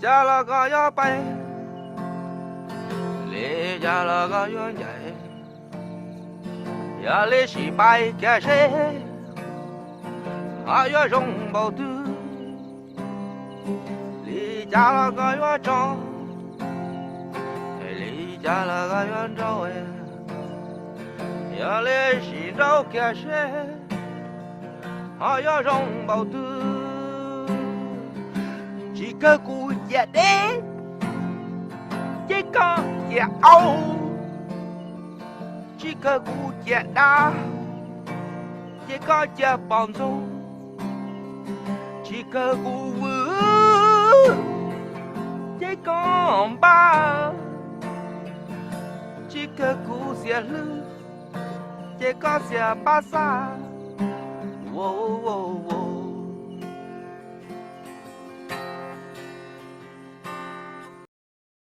家了个要白，离家了个远在，要离西白干谁？还要容不得，离家了个远走，离家了个远走哎，要离西走干谁？还要容不得。chỉ có cô già đế chỉ có già âu chỉ có cô già đa chỉ có già bọn du chỉ có cô vư chỉ có ba chỉ có cô già lư chỉ có già ba sa